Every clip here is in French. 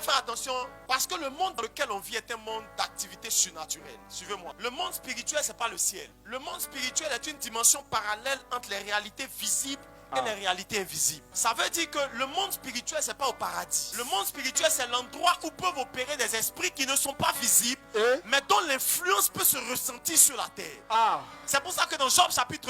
faire attention parce que le monde dans lequel on vit est un monde d'activité surnaturelle. Suivez-moi. Le monde spirituel, c'est pas le ciel. Le monde spirituel est une dimension parallèle entre les réalités visibles et les réalités invisibles. Ça veut dire que le monde spirituel, c'est pas au paradis. Le monde spirituel, c'est l'endroit où peuvent opérer des esprits qui ne sont pas visibles, mais dont l'influence peut se ressentir sur la terre. C'est pour ça que dans Job chapitre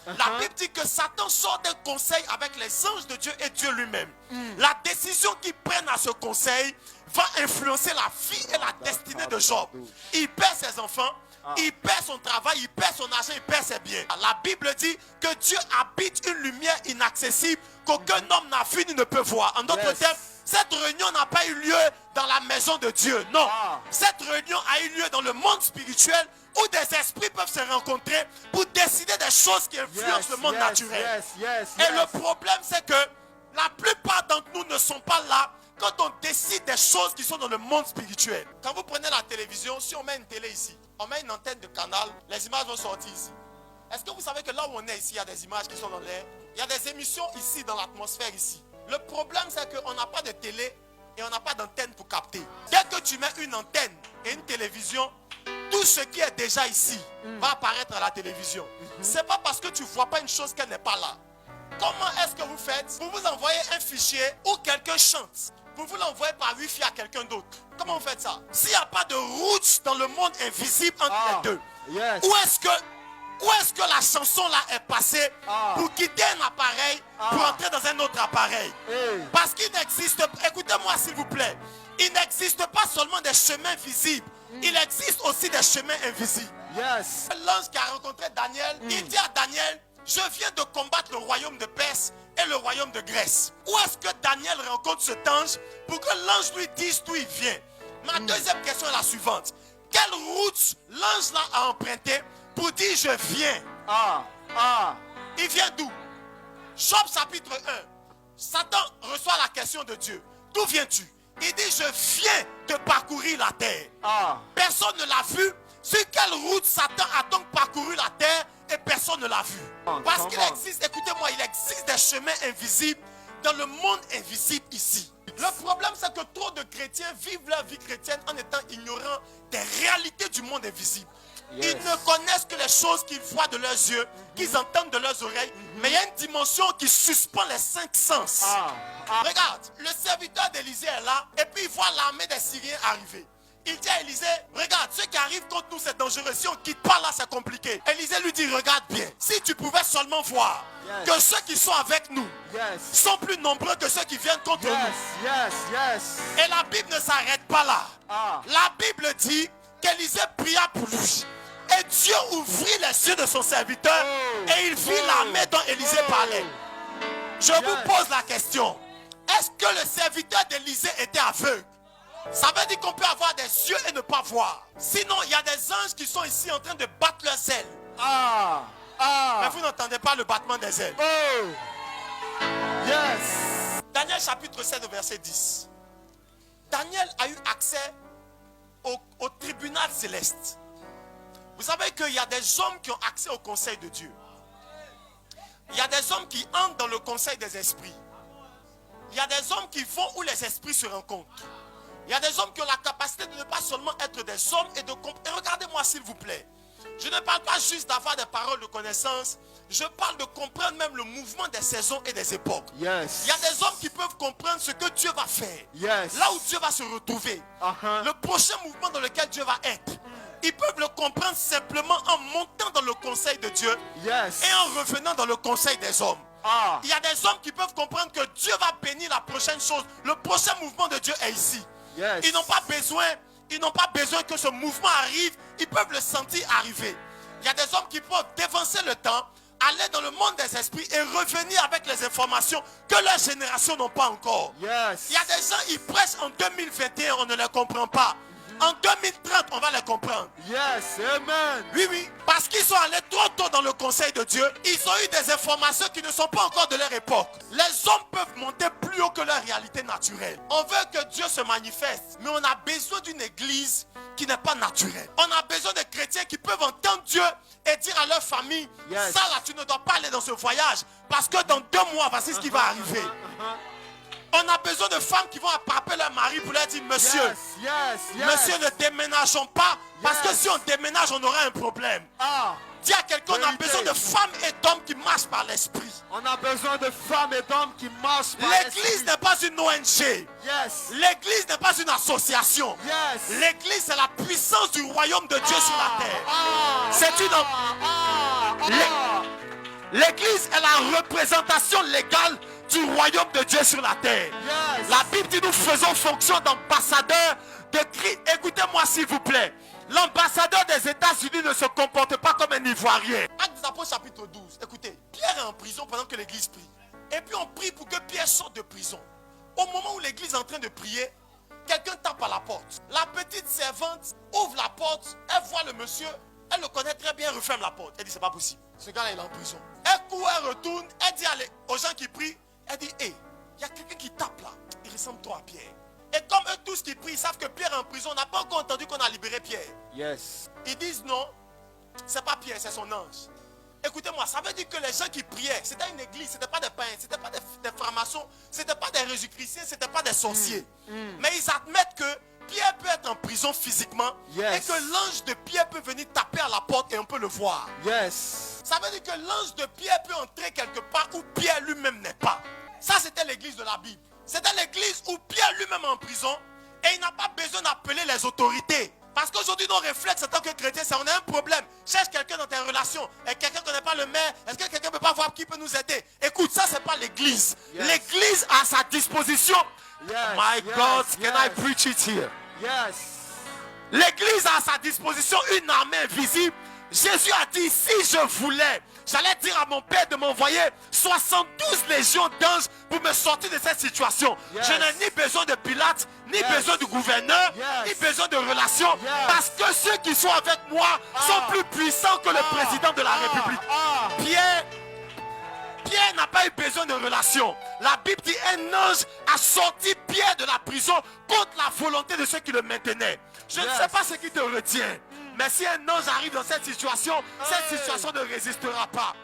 1, la Bible dit que Satan sort d'un conseil avec les anges de Dieu et Dieu lui-même. La décision qu'ils prennent à ce conseil va influencer la vie et la destinée de Job. Il perd ses enfants, il perd son travail, il perd son argent, il perd ses biens. La Bible dit que Dieu habite une lumière inaccessible qu'aucun homme n'a vu ni ne peut voir. En d'autres termes, cette réunion n'a pas eu lieu dans la maison de Dieu. Non. Cette réunion a eu lieu dans le monde spirituel où des esprits peuvent se rencontrer pour décider des choses qui influencent le monde naturel. Et le problème, c'est que la plupart d'entre nous ne sont pas là quand on décide des choses qui sont dans le monde spirituel. Quand vous prenez la télévision, si on met une télé ici, on met une antenne de canal, les images vont sortir ici. Est-ce que vous savez que là où on est ici, il y a des images qui sont dans l'air? Il y a des émissions ici, dans l'atmosphère ici. Le problème, c'est qu'on n'a pas de télé et on n'a pas d'antenne pour capter. Dès que tu mets une antenne et une télévision, tout ce qui est déjà ici va apparaître à la télévision. C'est pas parce que tu ne vois pas une chose qu'elle n'est pas là. Comment est-ce que vous faites? Vous vous envoyez un fichier où quelqu'un chante. Vous vous l'envoyez par Wi-Fi à quelqu'un d'autre. Comment vous faites ça? S'il n'y a pas de route dans le monde invisible entre les deux, où est-ce que la chanson là est passée pour quitter un appareil pour entrer dans un autre appareil? Parce qu'il n'existe pas, écoutez-moi s'il vous plaît, il n'existe pas seulement des chemins visibles, il existe aussi des chemins invisibles. L'ange qui a rencontré Daniel, il dit à Daniel, je viens de combattre le royaume de Perse et le royaume de Grèce. Où est-ce que Daniel rencontre cet ange pour que l'ange lui dise d'où il vient? Ma deuxième question est la suivante. Quelle route l'ange là a emprunté pour dire je viens? Il vient d'où? Job chapitre 1. Satan reçoit la question de Dieu. D'où viens-tu? Il dit je viens de parcourir la terre. Personne ne l'a vu. Sur quelle route Satan a donc parcouru la terre et personne ne l'a vu? Parce qu'il existe, écoutez-moi, il existe des chemins invisibles dans le monde invisible ici. Le problème, c'est que trop de chrétiens vivent leur vie chrétienne en étant ignorants des réalités du monde invisible. Ils ne connaissent que les choses qu'ils voient de leurs yeux, qu'ils entendent de leurs oreilles, mais il y a une dimension qui suspend les 5 sens. Regarde, le serviteur d'Élisée est là et puis il voit l'armée des Syriens arriver. Il dit à Élisée, regarde, ceux qui arrivent contre nous c'est dangereux, si on ne quitte pas là c'est compliqué. Élisée lui dit, regarde bien, si tu pouvais seulement voir que ceux qui sont avec nous sont plus nombreux que ceux qui viennent contre nous. Et la Bible ne s'arrête pas là. La Bible dit qu'Élisée pria pour lui. Et Dieu ouvrit les yeux de son serviteur et il vit l'armée dont Élisée parlait. Je vous pose la question, est-ce que le serviteur d'Élisée était aveugle? Ça veut dire qu'on peut avoir des yeux et ne pas voir. Sinon, il y a des anges qui sont ici en train de battre leurs ailes. Mais vous n'entendez pas le battement des ailes. Daniel chapitre 7 verset 10. Daniel a eu accès au tribunal céleste. Vous savez qu'il y a des hommes qui ont accès au conseil de Dieu. Il y a des hommes qui entrent dans le conseil des esprits. Il y a des hommes qui vont où les esprits se rencontrent. Il y a des hommes qui ont la capacité de ne pas seulement être des hommes et de comprendre. Et regardez-moi s'il vous plaît. Je ne parle pas juste d'avoir des paroles de connaissance. Je parle de comprendre même le mouvement des saisons et des époques. Il y a des hommes qui peuvent comprendre ce que Dieu va faire. Là où Dieu va se retrouver. Le prochain mouvement dans lequel Dieu va être. Ils peuvent le comprendre simplement en montant dans le conseil de Dieu. Et en revenant dans le conseil des hommes. Il y a des hommes qui peuvent comprendre que Dieu va bénir la prochaine chose. Le prochain mouvement de Dieu est ici. Ils n'ont pas besoin que ce mouvement arrive. Ils peuvent le sentir arriver. Il y a des hommes qui peuvent dévancer le temps, aller dans le monde des esprits et revenir avec les informations que leur génération n'ont pas encore. Il y a des gens, ils prêchent en 2021, on ne les comprend pas. En 2030, on va les comprendre. Oui, parce qu'ils sont allés trop tôt dans le conseil de Dieu. Ils ont eu des informations qui ne sont pas encore de leur époque. Les hommes peuvent monter plus haut que leur réalité naturelle. On veut que Dieu se manifeste, mais on a besoin d'une église qui n'est pas naturelle. On a besoin de chrétiens qui peuvent entendre Dieu et dire à leur famille, ça là, tu ne dois pas aller dans ce voyage, parce que dans 2 mois, voici ce qui va arriver. On a besoin de femmes qui vont attraper leur mari pour leur dire, monsieur, monsieur, ne déménageons pas. Parce que si on déménage, on aura un problème. Dis à quelqu'un, on a besoin de femmes et d'hommes qui marchent par l'esprit. On a besoin de femmes et d'hommes qui marchent par l'esprit. L'église n'est pas une ONG. L'église n'est pas une association. L'église, c'est la puissance du royaume de Dieu sur la terre. C'est une... L'église est la représentation légale du royaume de Dieu sur la terre. La Bible dit, nous faisons fonction d'ambassadeurs de Christ. Écoutez-moi s'il vous plaît. L'ambassadeur des États-Unis ne se comporte pas comme un Ivoirien. Actes des Apôtres chapitre 12. Écoutez, Pierre est en prison pendant que l'église prie. Et puis on prie pour que Pierre sorte de prison. Au moment où l'église est en train de prier, quelqu'un tape à la porte. La petite servante ouvre la porte, elle voit le monsieur, elle le connaît très bien, elle referme la porte. Elle dit, c'est pas possible. Ce gars-là, il est en prison. Elle court, elle retourne, elle dit aux gens qui prient, elle dit, hé, il y a quelqu'un qui tape là. Il ressemble trop à Pierre. Et comme eux tous qui prient savent que Pierre est en prison, on n'a pas encore entendu qu'on a libéré Pierre. Ils disent non, c'est pas Pierre, c'est son ange. Écoutez-moi, ça veut dire que les gens qui priaient, c'était une église, c'était pas des païens, c'était pas des francs-maçons, c'était pas des jésus-chrétiens, c'était pas des sorciers. Mais ils admettent que Pierre peut être en prison physiquement et que l'ange de Pierre peut venir taper à la porte et on peut le voir. Ça veut dire que l'ange de Pierre peut entrer quelque part où Pierre lui-même n'est pas. Ça, c'était l'église de la Bible. C'était l'église où Pierre lui-même est en prison et il n'a pas besoin d'appeler les autorités. Parce qu'aujourd'hui, nos réflexes en tant que chrétiens, c'est on a un problème. Cherche quelqu'un dans tes relations et quelqu'un ne connaît pas le maire. Est-ce que quelqu'un ne peut pas voir qui peut nous aider? Écoute, ça, c'est pas l'église. L'église a à sa disposition. My God, can I preach it here? L'église a à sa disposition une armée invisible. Jésus a dit, si je voulais, j'allais dire à mon Père de m'envoyer 72 légions d'anges pour me sortir de cette situation. Je n'ai ni besoin de Pilate, ni besoin du gouverneur, ni besoin de relations. Parce que ceux qui sont avec moi sont plus puissants que le président de la République. Pierre n'a pas eu besoin de relations. La Bible dit un ange a sorti Pierre de la prison contre la volonté de ceux qui le maintenaient. Je ne sais pas ce qui te retient. Mais si un ange arrive dans cette situation ne résistera pas.